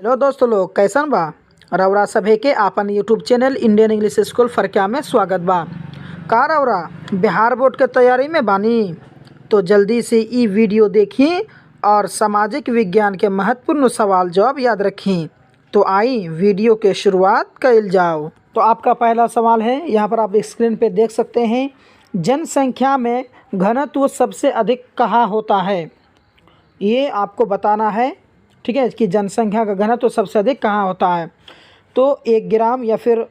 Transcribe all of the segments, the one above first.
Hello दोस्तों लोग, कैसन बा। रउरा सभे के आपन YouTube channel Indian English school फरक्या में स्वागत बा। का रउरा बिहार बोर्ड के तैयारी में बानी तो जल्दी से ई वीडियो देखी और सामाजिक विज्ञान के महत्वपूर्ण सवाल जवाब याद रखी। तो आई वीडियो के शुरुआत कइल जाओ। तो आपका पहला सवाल है, यहाँ पर आप स्क्रीन पे देख सकते हैं। जनसंख्या में घनत्व सबसे अधिक कहाँ होता है, ये आपको बताना है। ठीक है, कि जनसंख्या का घनत्व सबसे अधिक कहाँ होता है। तो एक ग्राम या फिर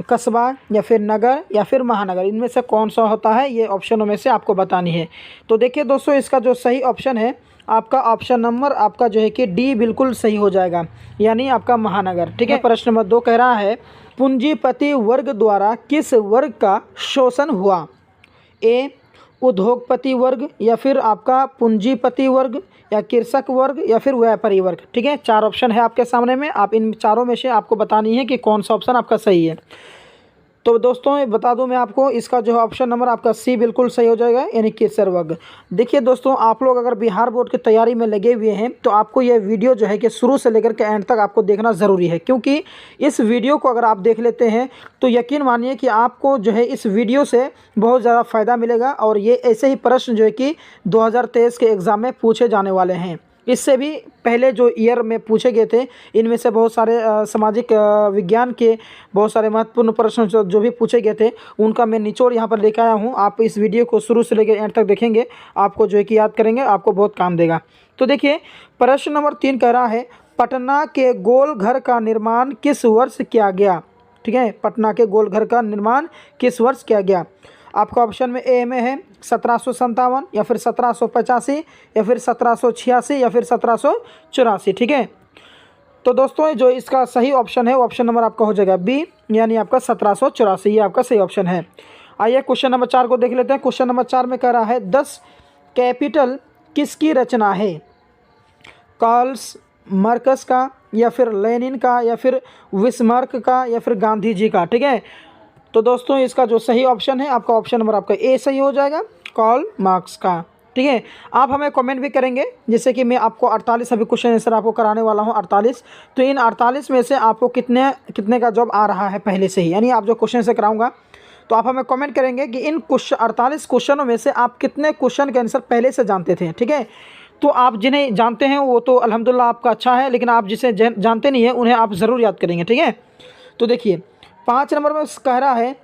कस्बा या फिर नगर या फिर महानगर, इनमें से कौन सा होता है, ये ऑप्शनों में से आपको बतानी है। तो देखिए दोस्तों, इसका जो सही ऑप्शन है आपका ऑप्शन नंबर आपका जो है कि डी बिल्कुल सही हो जाएगा, यानी आपका महानगर। ठीक है, प्रश्न नंबर 2 कह रहा है, पूंजीपति वर्ग द्वारा किस वर्ग का शोषण हुआ। ए उद्योगपति वर्ग, या फिर आपका पूंजीपति वर्ग, या कृषक वर्ग, या फिर व्यापारी वर्ग। ठीक है, 4 ऑप्शन है आपके सामने में। आप इन चारों में से आपको बतानी है कि कौन सा ऑप्शन आपका सही है। तो दोस्तों बता दूं मैं आपको, इसका जो है ऑप्शन नंबर आपका सी बिल्कुल सही हो जाएगा, यानी कृषक वर्ग। देखिए दोस्तों, आप लोग अगर बिहार बोर्ड की तैयारी में लगे हुए हैं तो आपको यह वीडियो जो है कि शुरू से लेकर के एंड तक आपको देखना ज़रूरी है, क्योंकि इस वीडियो को अगर आप देख लेते हैं तो यकीन मानिए कि आपको जो है इस वीडियो से बहुत ज़्यादा फ़ायदा मिलेगा। और ये ऐसे ही प्रश्न जो है कि 2023 के एग्ज़ाम में पूछे जाने वाले हैं। इससे भी पहले जो ईयर में पूछे गए थे, इनमें से बहुत सारे सामाजिक विज्ञान के बहुत सारे महत्वपूर्ण प्रश्न जो भी पूछे गए थे, उनका मैं निचोड़ यहाँ पर लेकर आया हूँ। आप इस वीडियो को शुरू से लेकर एंड तक देखेंगे, आपको जो है कि याद करेंगे, आपको बहुत काम देगा। तो देखिए, प्रश्न नंबर 3 कह रहा है, पटना के गोल घर का निर्माण किस वर्ष किया गया। ठीक है, पटना के गोल घर का निर्माण किस वर्ष किया गया। आपका ऑप्शन में ए में है 1757, या फिर 1785, या फिर 1786, या फिर 1784। ठीक है, तो दोस्तों जो इसका सही ऑप्शन है ऑप्शन नंबर आपका हो जाएगा बी, यानी आपका 1784, ये आपका सही ऑप्शन है। आइए क्वेश्चन नंबर 4 को देख लेते हैं। क्वेश्चन नंबर 4 में कह रहा है, 10 कैपिटल किसकी रचना है। कार्ल्स मार्क्स का, या फिर लेनिन का, या फिर बिस्मार्क का, या फिर गांधी जी का। ठीक है, तो दोस्तों इसका जो सही ऑप्शन है आपका ऑप्शन नंबर आपका ए सही हो जाएगा, कार्ल मार्क्स का। ठीक है, आप हमें कमेंट भी करेंगे, जैसे कि मैं आपको 48 अभी क्वेश्चन आंसर आपको कराने वाला हूं 48। तो इन 48 में से आपको कितने का जॉब आ रहा है पहले से ही, यानी आप जो क्वेश्चन से कराऊंगा तो आप हमें कमेंट करेंगे कि इन 48 क्वेश्चनों में से आप कितने क्वेश्चन के आंसर पहले से जानते थे। ठीक है, तो आप जिन्हें जानते हैं वो तो अल्हम्दुलिल्लाह आपका अच्छा है, लेकिन आप जिसे जानते नहीं हैं उन्हें आप ज़रूर याद करेंगे। ठीक है, तो देखिए 5 नंबर में कह रहा है,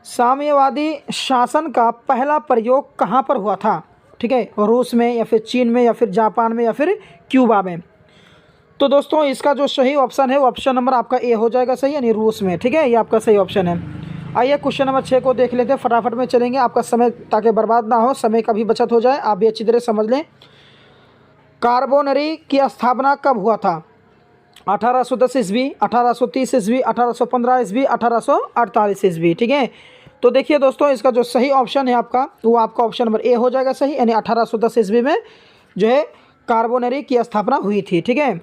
साम्यवादी शासन का पहला प्रयोग कहाँ पर हुआ था। ठीक है, रूस में, या फिर चीन में, या फिर जापान में, या फिर क्यूबा में। तो दोस्तों इसका जो सही ऑप्शन है वो ऑप्शन नंबर आपका ए हो जाएगा सही, यानी रूस में। ठीक है, ये आपका सही ऑप्शन है। आइए क्वेश्चन नंबर 6 को देख लेते हैं, फटाफट में चलेंगे, आपका समय ताकि बर्बाद ना हो, समय का भी बचत हो जाए, आप भी अच्छी तरह समझ लें। कार्बोनरी की स्थापना कब हुआ था। 1810 ईस्वी, 1830 ईस्वी, 1815 ईस्वी, 1848 ईस्वी। ठीक है, तो देखिए दोस्तों इसका जो सही ऑप्शन है आपका वो आपका ऑप्शन नंबर ए हो जाएगा सही, यानी 1810 ईस्वी में जो है कार्बोनरी की स्थापना हुई थी। ठीक है,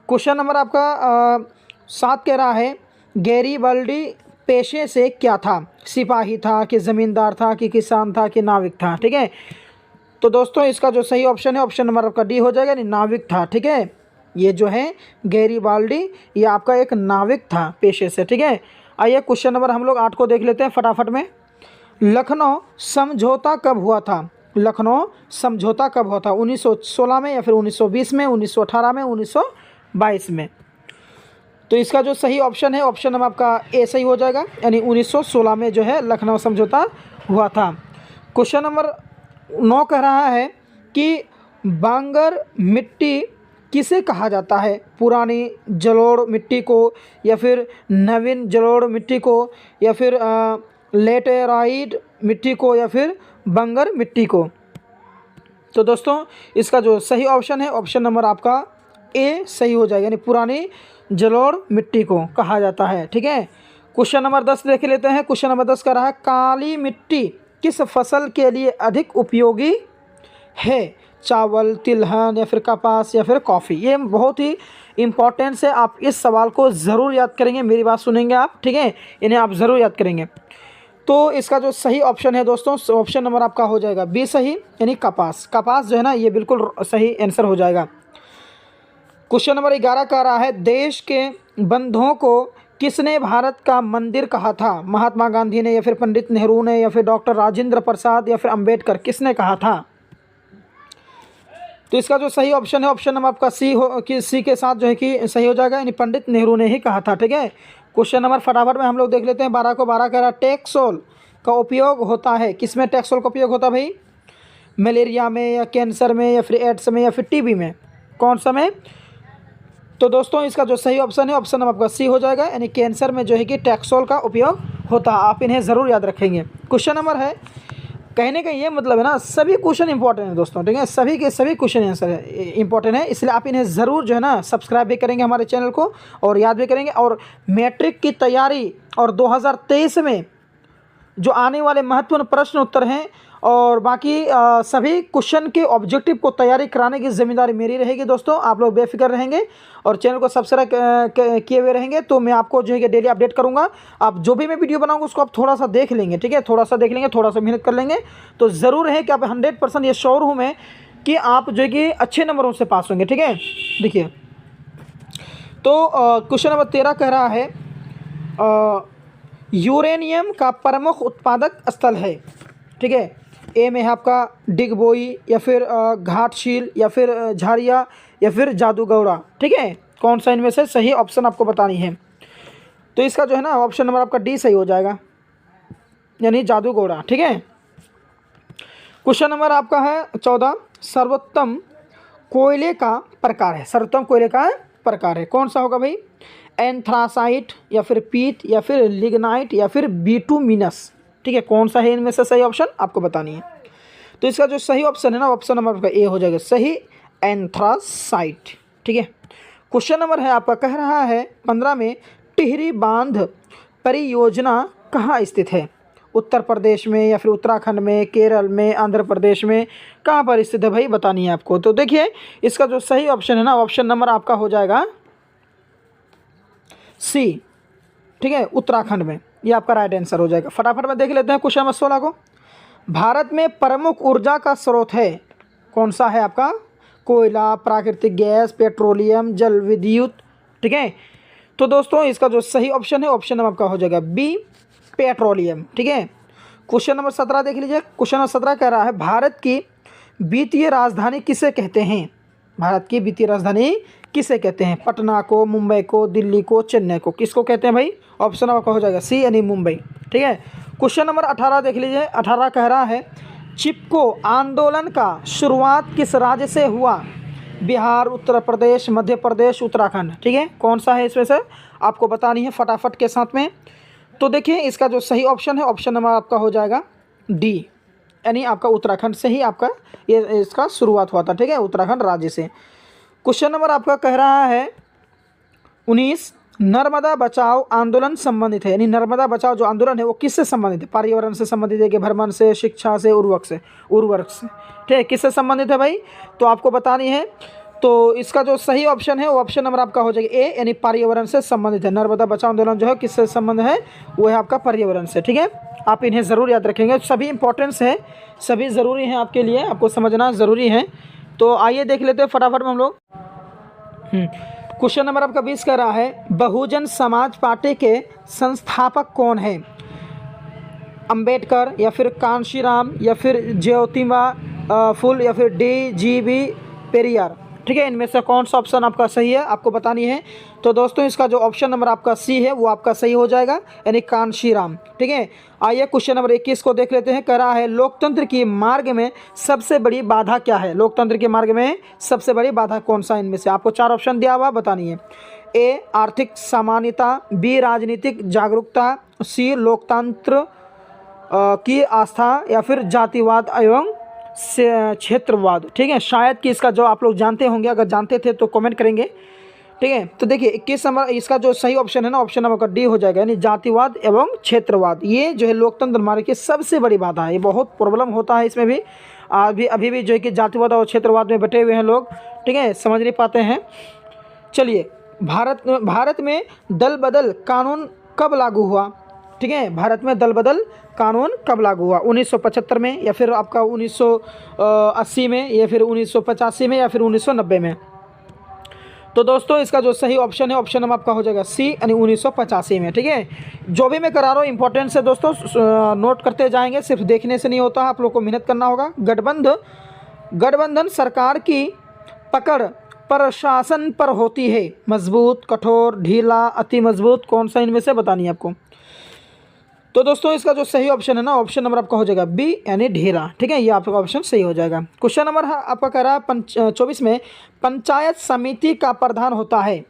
क्वेश्चन नंबर आपका 7 कह रहा है, गैरीबाल्डी पेशे से क्या था। सिपाही था, कि ज़मींदार था, कि किसान था, कि नाविक था। ठीक है, तो दोस्तों इसका जो सही ऑप्शन है ऑप्शन नंबर आपका डी हो जाएगा, यानी नाविक था। ठीक है, ये जो है गैरीबाल्डी ये आपका एक नाविक था पेशे से। ठीक है, आइए क्वेश्चन नंबर हम लोग 8 को देख लेते हैं फटाफट में। लखनऊ समझौता कब हुआ था। लखनऊ समझौता कब हुआ था, 1916 में, या फिर 1920 में, 1918 में, 1922 में। तो इसका जो सही ऑप्शन है ऑप्शन नंबर आपका ए सही हो जाएगा, यानी 1916 में जो है लखनऊ समझौता हुआ था। क्वेश्चन नंबर 9 कह रहा है कि बांगर मिट्टी किसे कहा जाता है। पुरानी जलोढ़ मिट्टी को, या फिर नवीन जलोढ़ मिट्टी को, या फिर लेटेराइट मिट्टी को, या फिर बंगर मिट्टी को। तो दोस्तों इसका जो सही ऑप्शन है ऑप्शन नंबर आपका ए सही हो जाएगा, यानी पुरानी जलोढ़ मिट्टी को कहा जाता है। ठीक है, क्वेश्चन नंबर 10 देख लेते हैं। क्वेश्चन नंबर 10 का रहा है, काली मिट्टी किस फसल के लिए अधिक उपयोगी है। चावल, तिलहन, या फिर कपास, या फिर कॉफ़ी। ये बहुत ही इंपॉर्टेंट है, आप इस सवाल को ज़रूर याद करेंगे, मेरी बात सुनेंगे आप। ठीक है, इन्हें आप ज़रूर याद करेंगे। तो इसका जो सही ऑप्शन है दोस्तों ऑप्शन नंबर आपका हो जाएगा बी सही, यानी कपास। कपास जो है ना ये बिल्कुल सही आंसर हो जाएगा। क्वेश्चन नंबर 11 कह रहा है देश के बंधुओं को किसने भारत का मंदिर कहा था? महात्मा गांधी ने, या फिर पंडित नेहरू ने, या फिर डॉक्टर राजेंद्र प्रसाद, या फिर अंबेडकर, किसने कहा था? तो इसका जो सही ऑप्शन है ऑप्शन नंबर आपका सी के साथ जो है कि सही हो जाएगा, यानी पंडित नेहरू ने ही कहा था। ठीक है, क्वेश्चन नंबर फटाफट में हम लोग देख लेते हैं। 12 को 12 कह रहा है टैक्सोल का उपयोग होता है, किसमें टैक्सोल का उपयोग होता है भाई? मलेरिया में, या कैंसर में, या फिर एड्स में, या फिर टीबी में, कौन सा में? तो दोस्तों इसका जो सही ऑप्शन है ऑप्शन नंबर आपका सी हो जाएगा, यानी कैंसर में जो है कि टैक्सोल का उपयोग होता है। आप इन्हें ज़रूर याद रखेंगे। क्वेश्चन नंबर है, कहने का ये मतलब है ना, सभी क्वेश्चन इंपॉर्टेंट है दोस्तों। ठीक है, सभी के सभी क्वेश्चन आंसर है इंपॉर्टेंट है, इसलिए आप इन्हें ज़रूर जो है ना सब्सक्राइब भी करेंगे हमारे चैनल को और याद भी करेंगे। और मैट्रिक की तैयारी और 2023 में जो आने वाले महत्वपूर्ण प्रश्न उत्तर हैं और बाकी सभी क्वेश्चन के ऑब्जेक्टिव को तैयारी कराने की जिम्मेदारी मेरी रहेगी दोस्तों। आप लोग बेफिक्र रहेंगे और चैनल को सब्सक्राइब किए हुए रहेंगे तो मैं आपको जो है कि डेली अपडेट करूंगा। आप जो भी मैं वीडियो बनाऊंगा उसको आप थोड़ा सा देख लेंगे। ठीक है, थोड़ा सा देख लेंगे, थोड़ा सा मेहनत कर लेंगे तो ज़रूर है कि आप 100% ये श्योर हूँ मैं कि आप जो है कि अच्छे नंबरों से पास होंगे। ठीक है, देखिए तो क्वेश्चन नंबर 13 कह रहा है यूरेनियम का प्रमुख उत्पादक स्थल है। ठीक है, ए में है आपका डिगबोई, या फिर घाटशील, या फिर झारिया, या फिर जादूगौड़ा। ठीक है, कौन सा इनमें से सही ऑप्शन आपको बतानी है? तो इसका जो है ना ऑप्शन नंबर आपका डी सही हो जाएगा, यानी जादूगौड़ा। ठीक है, क्वेश्चन नंबर आपका है 14 सर्वोत्तम कोयले का प्रकार है। सर्वोत्तम कोयले का प्रकार है, कौन सा होगा भाई? एंथ्रासाइट, या फिर पीट, या फिर लिग्नाइट, या फिर बिटुमिनस। ठीक है, कौन सा है इनमें से सही ऑप्शन आपको बतानी है। तो इसका जो सही ऑप्शन है ना ऑप्शन नंबर आपका ए हो जाएगा सही, एंथ्रासाइट। ठीक है, क्वेश्चन नंबर है आपका कह रहा है 15 में टिहरी बांध परियोजना कहाँ स्थित है? उत्तर प्रदेश में, या फिर उत्तराखंड में, केरल में, आंध्र प्रदेश में, कहाँ पर स्थित है भाई बतानी है आपको। तो देखिए इसका जो सही ऑप्शन है ना ऑप्शन नंबर आपका हो जाएगा सी। ठीक है, उत्तराखंड में, ये आपका राइट आंसर हो जाएगा। फटाफट में देख लेते हैं क्वेश्चन नंबर 16 को। भारत में प्रमुख ऊर्जा का स्रोत है, कौन सा है आपका? कोयला, प्राकृतिक गैस, पेट्रोलियम, जल विद्युत। ठीक है, तो दोस्तों इसका जो सही ऑप्शन है ऑप्शन नंबर आपका हो जाएगा बी, पेट्रोलियम। ठीक है, क्वेश्चन नंबर 17 देख लीजिए। क्वेश्चन नंबर 17 कह रहा है भारत की वित्तीय राजधानी किसे कहते हैं? भारत की वित्तीय राजधानी किसे कहते हैं? पटना को, मुंबई को, दिल्ली को, चेन्नई को, किसको कहते हैं भाई? ऑप्शन आपका हो जाएगा सी, यानी मुंबई। ठीक है, क्वेश्चन नंबर 18 देख लीजिए। 18 कह रहा है चिपको आंदोलन का शुरुआत किस राज्य से हुआ? बिहार, उत्तर प्रदेश, मध्य प्रदेश, उत्तराखंड। ठीक है, कौन सा है इसमें से आपको बतानी है फटाफट के साथ में। तो देखिए इसका जो सही ऑप्शन है ऑप्शन नंबर आपका हो जाएगा डी, यानी आपका उत्तराखंड से ही आपका ये इसका शुरुआत हुआ था। ठीक है, उत्तराखंड राज्य से। क्वेश्चन नंबर आपका कह रहा है 19 नर्मदा बचाओ आंदोलन संबंधित है, यानी नर्मदा बचाओ जो आंदोलन है वो किससे संबंधित है? पर्यावरण से संबंधित है कि भ्रमण से, शिक्षा से, उर्वरक से? ठीक है, किससे संबंधित है भाई तो आपको बतानी है। तो इसका जो सही ऑप्शन है वो ऑप्शन नंबर आपका हो जाएगा ए, यानी पर्यावरण से संबंधित है। नर्मदा बचाओ आंदोलन जो है किससे संबंध है? वो है आपका पर्यावरण से। ठीक है, आप इन्हें ज़रूर याद रखेंगे, सभी इंपॉर्टेंस है, सभी ज़रूरी हैं आपके लिए, आपको समझना ज़रूरी है। तो आइए देख लेते हैं फटाफट में हम लोग। क्वेश्चन नंबर आपका 20 कह रहा है बहुजन समाज पार्टी के संस्थापक कौन है? अंबेडकर, या फिर कांशीराम, या फिर ज्योतिबा फुले, या फिर DGB पेरियार। ठीक है, इनमें से कौन सा ऑप्शन आपका सही है आपको बतानी है। तो दोस्तों इसका जो ऑप्शन नंबर आपका सी है वो आपका सही हो जाएगा, यानी कांशीराम। ठीक है, आइए क्वेश्चन नंबर 21 को देख लेते हैं। कह रहा है लोकतंत्र की मार्ग में सबसे बड़ी बाधा क्या है? लोकतंत्र के मार्ग में सबसे बड़ी बाधा कौन सा? इनमें से आपको 4 ऑप्शन दिया हुआ बतानी है। ए आर्थिक समानता, बी राजनीतिक जागरूकता, सी लोकतंत्र की आस्था, या फिर जातिवाद एवं क्षेत्रवाद। ठीक है, शायद कि इसका जो आप लोग जानते होंगे, अगर जानते थे तो कमेंट करेंगे। ठीक है, तो देखिए 21 नंबर इसका जो सही ऑप्शन है ना ऑप्शन नंबर का डी हो जाएगा, यानी जातिवाद एवं क्षेत्रवाद। ये जो है लोकतंत्र मार्ग की सबसे बड़ी बाधा है, ये बहुत प्रॉब्लम होता है इसमें भी। अभी भी जो है कि जातिवाद और क्षेत्रवाद में बटे हुए हैं लोग। ठीक है, समझ नहीं पाते हैं। चलिए, भारत में दल बदल कानून कब लागू हुआ? ठीक है, भारत में दल बदल कानून कब लागू हुआ? 1975 में, या फिर आपका 1980 में, या फिर 1985 में, या फिर 1990 में? तो दोस्तों इसका जो सही ऑप्शन है, ऑप्शन नंबर आपका हो जाएगा सी, यानी 1985 में। ठीक है, जो भी मैं करा रहा हूँ इंपॉर्टेंट है दोस्तों, नोट करते जाएंगे, सिर्फ देखने से नहीं होता, आप लोग को मेहनत करना होगा। गठबंधन सरकार की पकड़ प्रशासन पर होती है, मजबूत, कठोर, ढीला, अति मजबूत, कौन सा इनमें से बतानी है आपको। तो दोस्तों इसका जो सही ऑप्शन है ना, ऑप्शन नंबर आपका हो जाएगा बी, यानी ढीला। ठीक है, ये आपका ऑप्शन सही हो जाएगा। क्वेश्चन नंबर आपका कह रहा है 24 में, पंचायत समिति का प्रधान होता है,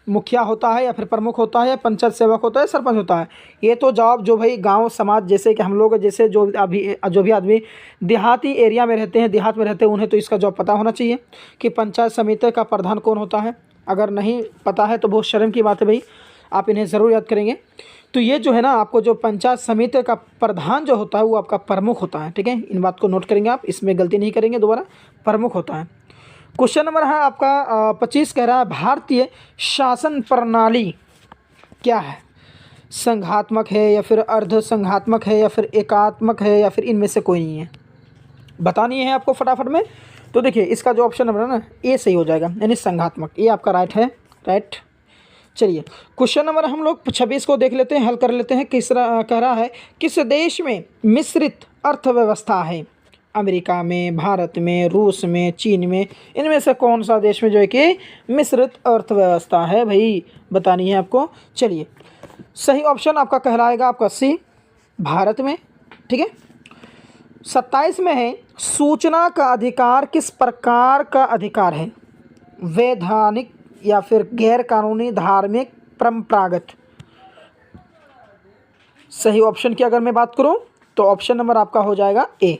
मुखिया होता है या फिर प्रमुख होता है, पंचायत सेवक होता है, सरपंच होता है। ये तो जवाब जो भाई गांव समाज, जैसे कि हम लोग, जैसे जो भी आदमी देहाती एरिया में रहते हैं, देहात में रहते हैं, उन्हें तो इसका जवाब पता होना चाहिए कि पंचायत समिति का प्रधान कौन होता है। अगर नहीं पता है तो बहुत शर्म की बात है भाई, आप इन्हें ज़रूर याद करेंगे। तो ये जो है ना, आपको जो पंचायत समिति का प्रधान जो होता है वो आपका प्रमुख होता है। ठीक है, इन बात को नोट करेंगे आप, इसमें गलती नहीं करेंगे दोबारा, प्रमुख होता है। क्वेश्चन नंबर है आपका 25 कह रहा है, भारतीय शासन प्रणाली क्या है, संघात्मक है या फिर अर्ध संघात्मक है या फिर एकात्मक है या फिर इनमें से कोई नहीं है, बतानी है आपको फटाफट में। तो देखिए इसका जो ऑप्शन नंबर है ना, ए सही हो जाएगा, यानी संघात्मक, ये आपका राइट है, राइट। चलिए क्वेश्चन नंबर हम लोग 26 को देख लेते हैं, हल कर लेते हैं। कह रहा है, किस देश में मिश्रित अर्थव्यवस्था है, अमेरिका में, भारत में, रूस में, चीन में, इनमें से कौन सा देश में जो है कि मिश्रित अर्थव्यवस्था है भाई, बतानी है आपको। चलिए सही ऑप्शन आपका कहलाएगा आपका सी, भारत में। ठीक है, 27 में है, सूचना का अधिकार किस प्रकार का अधिकार है, वैधानिक या फिर गैर कानूनी, धार्मिक, परंपरागत। सही ऑप्शन की अगर मैं बात करूं तो ऑप्शन नंबर आपका हो जाएगा ए,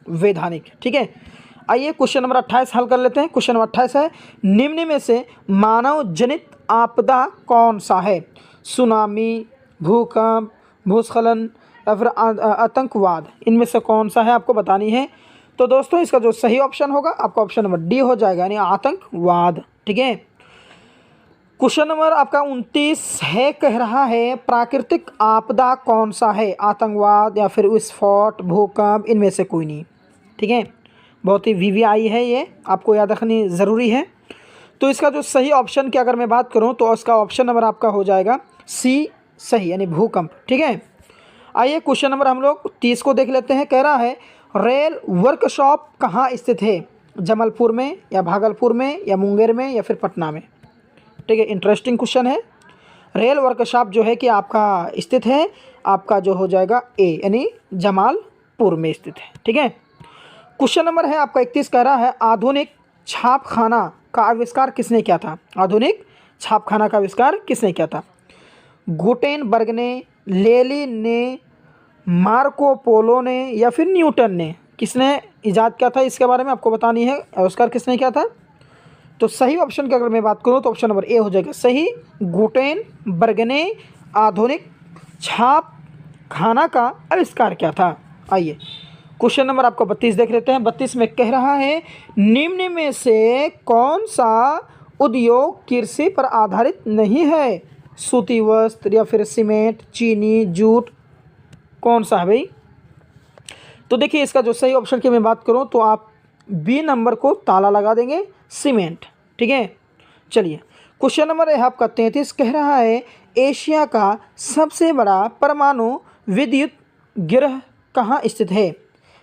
वैधानिक। ठीक है, आइए क्वेश्चन नंबर 28 हल कर लेते हैं। क्वेश्चन नंबर 28 है, निम्न में से मानव जनित आपदा कौन सा है, सुनामी, भूकंप, भूस्खलन या फिर आतंकवाद, इनमें से कौन सा है आपको बतानी है। तो दोस्तों इसका जो सही ऑप्शन होगा आपका ऑप्शन नंबर डी हो जाएगा, यानी आतंकवाद। ठीक है, क्वेश्चन नंबर आपका 29 है, कह रहा है, प्राकृतिक आपदा कौन सा है, आतंकवाद या फिर विस्फोट, भूकंप, इनमें से कोई नहीं। ठीक है, बहुत ही वीवीआई है, ये आपको याद रखनी ज़रूरी है। तो इसका जो सही ऑप्शन की अगर मैं बात करूं तो उसका ऑप्शन नंबर आपका हो जाएगा सी, सही, यानी भूकंप। ठीक है, आइए क्वेश्चन नंबर हम लोग 30 को देख लेते हैं। कह रहा है, रेल वर्कशॉप कहाँ स्थित है, जबलपुर में या भागलपुर में या मुंगेर में या फिर पटना में। ठीक है, इंटरेस्टिंग क्वेश्चन है। रेल वर्कशॉप जो है कि आपका स्थित है, आपका जो हो जाएगा ए, यानी जमालपुर में स्थित है। ठीक है, क्वेश्चन नंबर है आपका 31 कह रहा है, आधुनिक छापखाना का आविष्कार किसने किया था, आधुनिक छापखाना का आविष्कार किसने किया था, गुटेनबर्ग ने, लेनिन ने, मार्को पोलो ने या फिर न्यूटन ने, किसने इजाद किया था, इसके बारे में आपको बतानी है, आविष्कार किसने किया था। तो सही ऑप्शन की अगर मैं बात करूं तो ऑप्शन नंबर ए हो जाएगा सही, गुटेनबर्ग ने आधुनिक छाप खाना का आविष्कार किया था। आइए क्वेश्चन नंबर आपको 32 देख लेते हैं। 32 में कह रहा है, निम्न में से कौन सा उद्योग कृषि पर आधारित नहीं है, सूती वस्त्र या फिर सीमेंट, चीनी, जूट, कौन सा है भाई। तो देखिए इसका जो सही ऑप्शन की मैं बात करूं तो आप बी नंबर को ताला लगा देंगे, सीमेंट। ठीक है, चलिए क्वेश्चन नंबर है आपका 33 कह रहा है, एशिया का सबसे बड़ा परमाणु विद्युत गृह कहाँ स्थित है,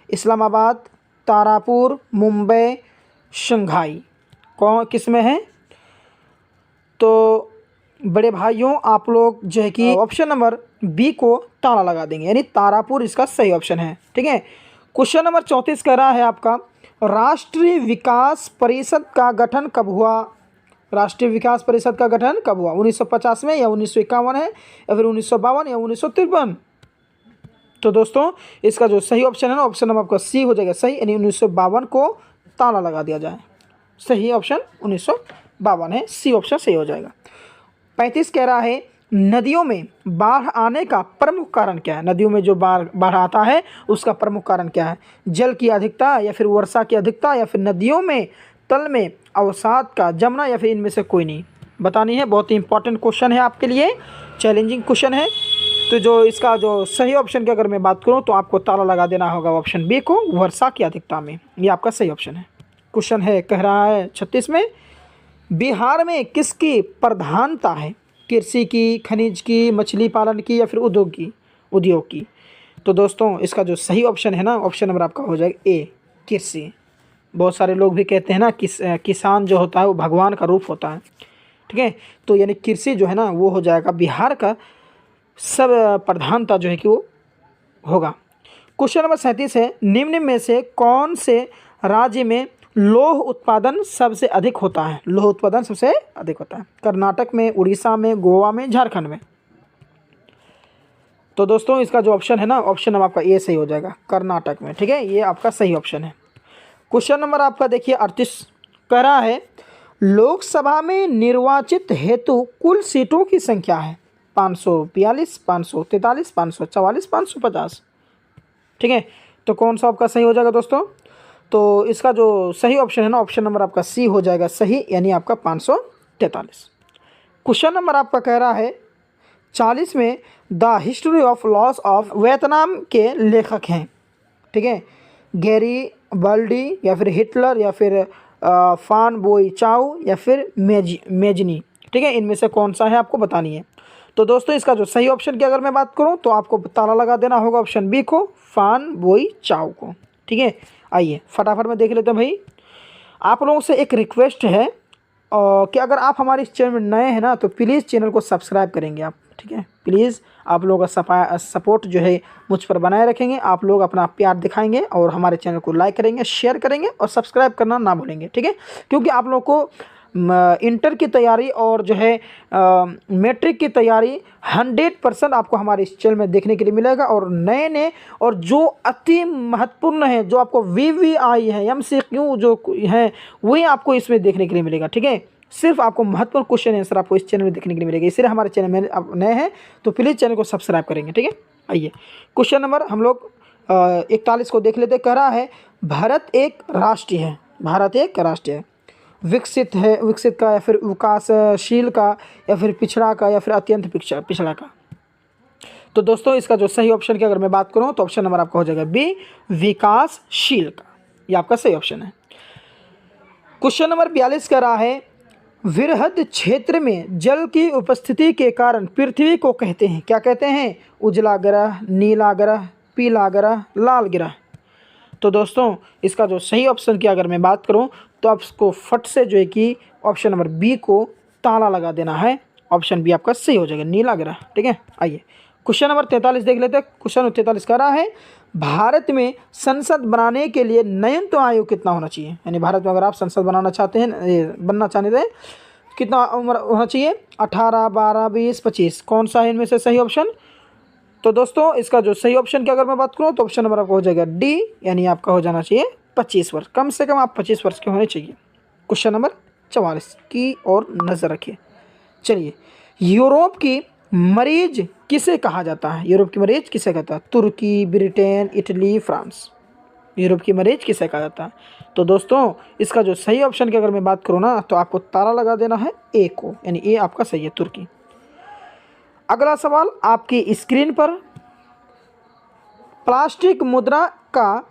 इस्लामाबाद, तारापुर, मुंबई, शंघाई, कौन किस में है। तो बड़े भाइयों आप लोग जो है कि ऑप्शन नंबर बी को ताला लगा देंगे, यानी तारापुर इसका सही ऑप्शन है। ठीक है, क्वेश्चन नंबर 34 कह रहा है आपका, राष्ट्रीय विकास परिषद का गठन कब हुआ, राष्ट्रीय विकास परिषद का गठन कब हुआ, 1950 में या 1951 है या फिर 1952 या 1953। तो दोस्तों इसका जो सही ऑप्शन है ना, ऑप्शन नंबर आपका सी हो जाएगा सही, यानी 1952 को ताला लगा दिया जाए, सही ऑप्शन 1952 है, सी ऑप्शन सही हो जाएगा। 35 कह रहा है, नदियों में बाढ़ आने का प्रमुख कारण क्या है, नदियों में जो बाढ़ आता है उसका प्रमुख कारण क्या है, जल की अधिकता या फिर वर्षा की अधिकता या फिर नदियों में तल में अवसाद का जमना या फिर इनमें से कोई नहीं, बतानी है। बहुत ही इंपॉर्टेंट क्वेश्चन है आपके लिए, चैलेंजिंग क्वेश्चन है। तो जो इसका जो सही ऑप्शन की अगर मैं बात करूं तो आपको ताला लगा देना होगा ऑप्शन बी को, वर्षा की अधिकता में, ये आपका सही ऑप्शन है। क्वेश्चन है कह रहा है 36 में, बिहार में किसकी प्रधानता है? कृषि की, खनिज की, मछली पालन की या फिर उद्योग की? तो दोस्तों इसका जो सही ऑप्शन है ना, ऑप्शन नंबर आपका हो जाएगा ए, कृषि। बहुत सारे लोग भी कहते हैं ना किसान जो होता है वो भगवान का रूप होता है, ठीक है। तो यानी कृषि जो है ना वो हो जाएगा बिहार का सब प्रधानता जो है कि वो होगा। क्वेश्चन नंबर 37 है, निम्न में से कौन से राज्य में लौह उत्पादन सबसे अधिक होता है? लौह उत्पादन सबसे अधिक होता है कर्नाटक में, उड़ीसा में, गोवा में, झारखंड में? तो दोस्तों इसका जो ऑप्शन है ना, ऑप्शन नंबर आपका ए सही हो जाएगा, कर्नाटक में, ठीक है। ये आपका सही ऑप्शन है। क्वेश्चन नंबर आपका देखिए 38 कह रहा है, लोकसभा में निर्वाचित हेतु कुल सीटों की संख्या है 542, 543, 544, 550, ठीक है। तो कौन सा आपका सही हो जाएगा दोस्तों? तो इसका जो सही ऑप्शन है ना, ऑप्शन नंबर आपका सी हो जाएगा सही, यानी आपका 543। क्वेश्चन नंबर आपका कह रहा है 40 में, the history of loss of Vietnam के लेखक हैं, ठीक है। गैरी बर्डी या फिर हिटलर या फिर फान बोई चाओ या फिर मेजनी, ठीक है। इनमें से कौन सा है आपको बतानी है। तो दोस्तों इसका जो सही ऑप्शन की अगर मैं बात करूं तो आपको ताला लगा देना होगा ऑप्शन बी को, फान बोई चाओ को, ठीक है। आइए फटाफट में देख लेते हैं भाई। आप लोगों से एक रिक्वेस्ट है कि अगर आप हमारे इस चैनल में नए हैं ना तो प्लीज़ चैनल को सब्सक्राइब करेंगे आप, ठीक है। प्लीज़ आप लोगों का सपोर्ट जो है मुझ पर बनाए रखेंगे, आप लोग अपना प्यार दिखाएंगे और हमारे चैनल को लाइक करेंगे, शेयर करेंगे और सब्सक्राइब करना ना भूलेंगे, ठीक है। क्योंकि आप लोग को इंटर की तैयारी और जो है मैट्रिक की तैयारी 100% आपको हमारे इस चैनल में देखने के लिए मिलेगा। और नए नए और जो अति महत्वपूर्ण है, जो आपको VVI है, MCQ जो है, वही आपको इसमें देखने के लिए मिलेगा, ठीक है। सिर्फ आपको महत्वपूर्ण क्वेश्चन आंसर आपको इस चैनल में देखने के लिए मिलेगा। इसलिए हमारे चैनल में आप नए हैं तो प्लीज़ चैनल को सब्सक्राइब करेंगे, ठीक है। आइए क्वेश्चन नंबर हम लोग 41 को देख लेते। कह रहा है, भारत एक राष्ट्र है, भारत एक राष्ट्र है, विकसित है, विकसित का या फिर विकासशील का या फिर पिछड़ा का या फिर अत्यंत पिछड़ा का? तो दोस्तों इसका जो सही ऑप्शन की अगर मैं बात करूं तो ऑप्शन नंबर आपका हो जाएगा बी, विकासशील का। ये आपका सही ऑप्शन है। क्वेश्चन नंबर 42 कह रहा है, वृहद क्षेत्र में जल की उपस्थिति के कारण पृथ्वी को कहते हैं, क्या कहते हैं? उजला ग्रह, नीला ग्रह, पीला ग्रह, लाल ग्रह? तो दोस्तों इसका जो सही ऑप्शन की अगर मैं बात करूं तो आपको फट से जो है कि ऑप्शन नंबर बी को ताला लगा देना है। ऑप्शन बी आपका सही हो जाएगा, नीला ग्रह, ठीक है। आइए क्वेश्चन नंबर 43 देख लेते हैं। क्वेश्चन नंबर 43 कह रहा है, भारत में संसद बनाने के लिए न्यूनतम आयु कितना होना चाहिए? यानी भारत में अगर आप संसद बनाना चाहते हैं, बनना चाहते हैं, कितना उम्र होना चाहिए? 18, 12, 20, 25? कौन सा है इनमें से सही ऑप्शन? तो दोस्तों इसका जो सही ऑप्शन की अगर मैं बात करूँ तो ऑप्शन नंबर आपका हो जाएगा डी, यानी आपका हो जाना चाहिए 25 वर्ष। कम से कम आप 25 वर्ष के होने चाहिए। क्वेश्चन नंबर 44 की और नज़र रखिए। चलिए, यूरोप की मरीज किसे कहा जाता है? यूरोप की मरीज किसे कहता है? तुर्की, ब्रिटेन, इटली, फ्रांस? यूरोप की मरीज किसे कहा जाता है? तो दोस्तों इसका जो सही ऑप्शन की अगर मैं बात करूँ ना तो आपको ताला लगा देना है ए को, यानी ए आपका सही है, तुर्की। अगला सवाल आपकी स्क्रीन पर प्लास्टिक मुद्रा का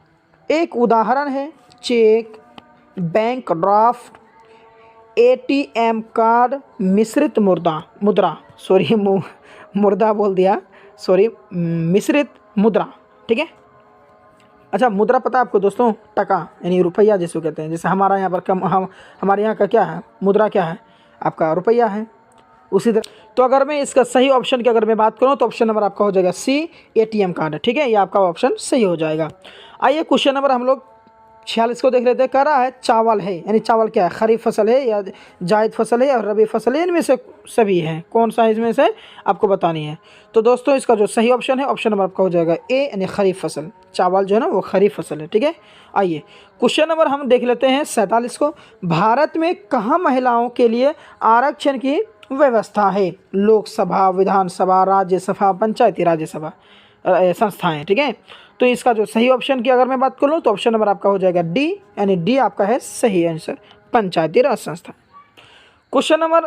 एक उदाहरण है cheque, bank draft, ATM card, मिश्रित मुद्रा सॉरी मुर्दा बोल दिया, सॉरी, मिश्रित मुद्रा, ठीक है। अच्छा, मुद्रा पता है आपको दोस्तों? टका यानी रुपया जिसको कहते हैं। जैसे हमारा यहाँ पर हमारे यहाँ का क्या है? मुद्रा क्या है? आपका रुपया है। उसी तरह तो अगर मैं इसका सही ऑप्शन की अगर मैं बात करूं तो ऑप्शन नंबर आपका हो जाएगा सी, ATM कार्ड, ठीक है। ये आपका ऑप्शन सही हो जाएगा। आइए क्वेश्चन नंबर हम लोग 46 को देख लेते हैं। कह रहा है, चावल है, यानी चावल क्या है? खरीफ फसल है या जायद फसल है या रबी फसल है? इनमें से सभी है, कौन सा इसमें से आपको बतानी है। तो दोस्तों इसका जो सही ऑप्शन है, ऑप्शन नंबर आपका हो जाएगा ए, यानी खरीफ फसल। चावल जो है ना वो खरीफ फसल है, ठीक है। आइए क्वेश्चन नंबर हम देख लेते हैं 47 को। भारत में कहाँ महिलाओं के लिए आरक्षण की व्यवस्था है? लोकसभा, विधानसभा, राज्यसभा, पंचायती राज्य सभा संस्थाएं, ठीक है। तो इसका जो सही ऑप्शन की अगर मैं बात करूं तो ऑप्शन नंबर आपका हो जाएगा डी, यानी डी आपका है सही आंसर, पंचायती राज संस्था। क्वेश्चन नंबर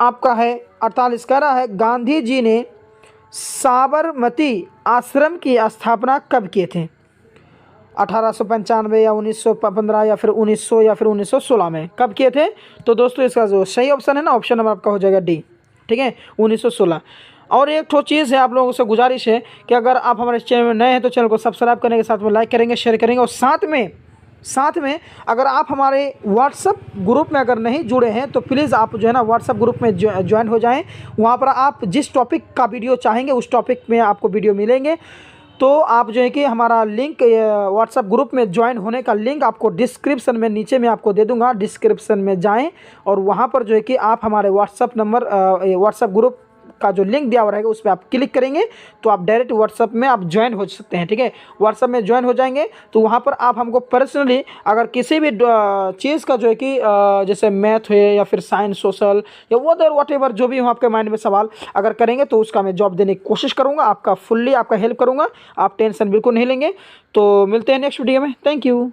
आपका है 48 कह रहा है, गांधी जी ने साबरमती आश्रम की स्थापना कब किए थे? 1895 या 1915 या फिर 1900 या फिर 1916 में कब किए थे? तो दोस्तों इसका जो सही ऑप्शन है ना, ऑप्शन नंबर आपका हो जाएगा डी। ठीक है, 1916। और एक ठो चीज़ है, आप लोगों से गुजारिश है कि अगर आप हमारे चैनल में नए हैं तो चैनल को सब्सक्राइब करने के साथ में लाइक करेंगे, शेयर करेंगे, और साथ में अगर आप हमारे व्हाट्सअप ग्रुप में अगर नहीं जुड़े हैं तो प्लीज़ आप जो है ना व्हाट्सअप ग्रुप में ज्वाइन हो जाएं। वहाँ पर आप जिस टॉपिक का वीडियो चाहेंगे उस टॉपिक में आपको वीडियो मिलेंगे। तो आप जो है कि हमारा लिंक व्हाट्सअप ग्रुप में ज्वाइन होने का लिंक आपको डिस्क्रिप्शन में नीचे में आपको दे दूंगा। डिस्क्रिप्शन में जाएं और वहाँ पर जो है कि आप हमारे व्हाट्सअप ग्रुप का जो लिंक दिया हुआ रहेगा उस पर आप क्लिक करेंगे तो आप डायरेक्ट व्हाट्सअप में आप ज्वाइन हो सकते हैं। ठीक है, व्हाट्सअप में ज्वाइन हो जाएंगे तो वहाँ पर आप हमको पर्सनली अगर किसी भी चीज़ का जो है कि जैसे मैथ है या फिर साइंस, सोशल या वट एवर जो भी हो आपके माइंड में सवाल अगर करेंगे तो उसका मैं जवाब देने की कोशिश करूँगा, आपका फुल्ली आपका हेल्प करूँगा। आप टेंशन बिल्कुल नहीं लेंगे। तो मिलते हैं नेक्स्ट वीडियो में। Thank you.